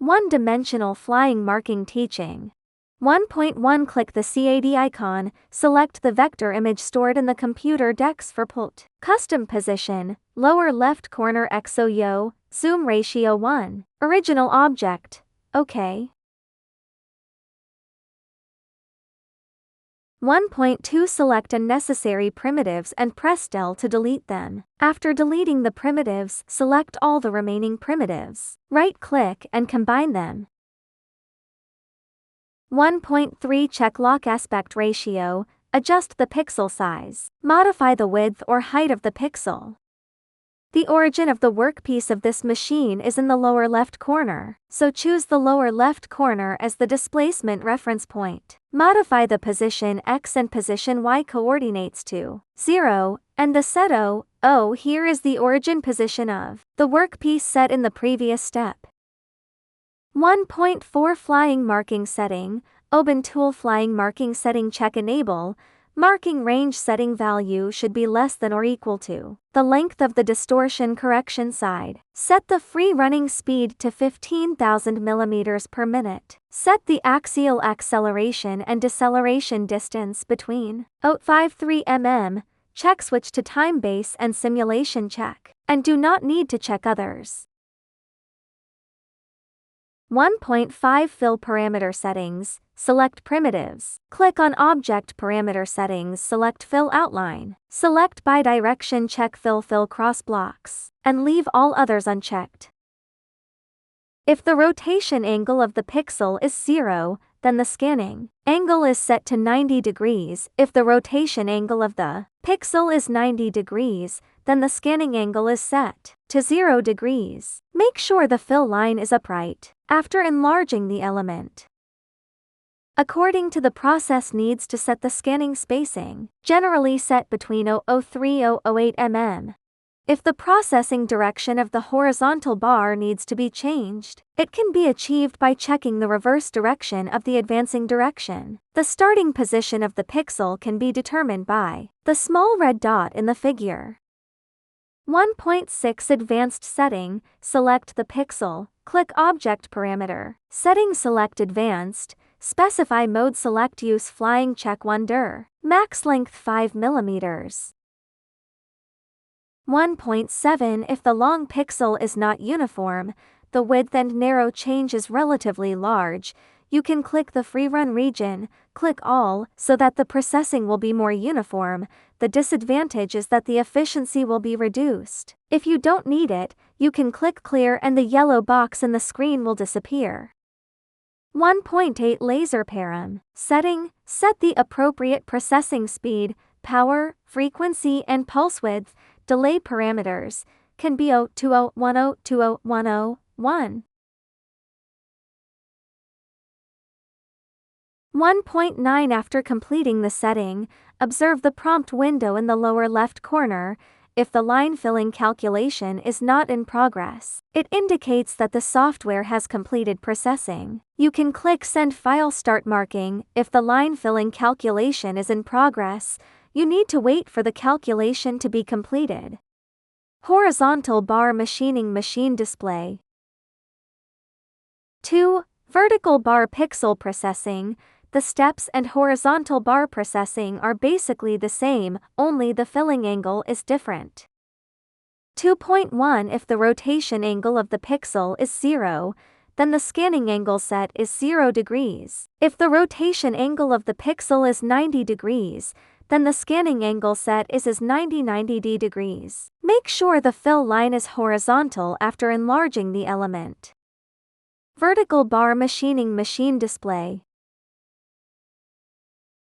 One-dimensional flying marking teaching. 1.1 Click the CAD icon, select the vector image stored in the computer DEX for PLT. Custom position, lower left corner XOYO, zoom ratio 1. Original object, OK. 1.2 Select unnecessary primitives and press del to delete them. After deleting the primitives, select all the remaining primitives. Right-click and combine them. 1.3 Check lock aspect ratio, adjust the pixel size. Modify the width or height of the pixel. The origin of the workpiece of this machine is in the lower left corner, so choose the lower left corner as the displacement reference point. Modify the position X and position Y coordinates to 0, and the set O. Here is the origin position of the workpiece set in the previous step. 1.4 Flying marking setting, Open tool flying marking setting check enable. Marking range setting value should be less than or equal to the length of the distortion correction side. Set the free running speed to 15,000 mm per minute. Set the axial acceleration and deceleration distance between 0.53 mm. Check switch to time base and simulation check, and do not need to check others. 1.5 Fill parameter settings, select primitives. Click on Object Parameter Settings, select Fill Outline. Select Bidirection, check Fill Cross Blocks, and leave all others unchecked. If the rotation angle of the pixel is 0, then the scanning angle is set to 90 degrees. If the rotation angle of the pixel is 90 degrees, then the scanning angle is set to 0 degrees. Make sure the fill line is upright after enlarging the element. According to the process needs to set the scanning spacing, generally set between 0.03–0.08 mm. If the processing direction of the horizontal bar needs to be changed, it can be achieved by checking the reverse direction of the advancing direction. The starting position of the pixel can be determined by the small red dot in the figure. 1.6 Advanced setting, select the pixel, click Object Parameter, Setting, select Advanced, specify mode, select Use Flying, check 1 dir, max length 5 mm. 1.7 If the long pixel is not uniform, the width and narrow change is relatively large, you can click the free run region, click All, so that the processing will be more uniform. The disadvantage is that the efficiency will be reduced. If you don't need it, you can click Clear and the yellow box in the screen will disappear. 1.8 Laser param setting, set the appropriate processing speed, power, frequency and pulse width. Delay parameters can be 0.2010 to 0.1010. 1.9 After completing the setting, observe the prompt window in the lower left corner. If the line filling calculation is not in progress, it indicates that the software has completed processing. You can click Send File Start Marking. If the line filling calculation is in progress, you need to wait for the calculation to be completed. Horizontal bar machining machine display. 2. Vertical bar pixel processing. The steps and horizontal bar processing are basically the same, only the filling angle is different. 2.1 If the rotation angle of the pixel is 0, then the scanning angle set is 0 degrees. If the rotation angle of the pixel is 90 degrees, then the scanning angle set is 90 degrees. Make sure the fill line is horizontal after enlarging the element. Vertical bar machining machine display.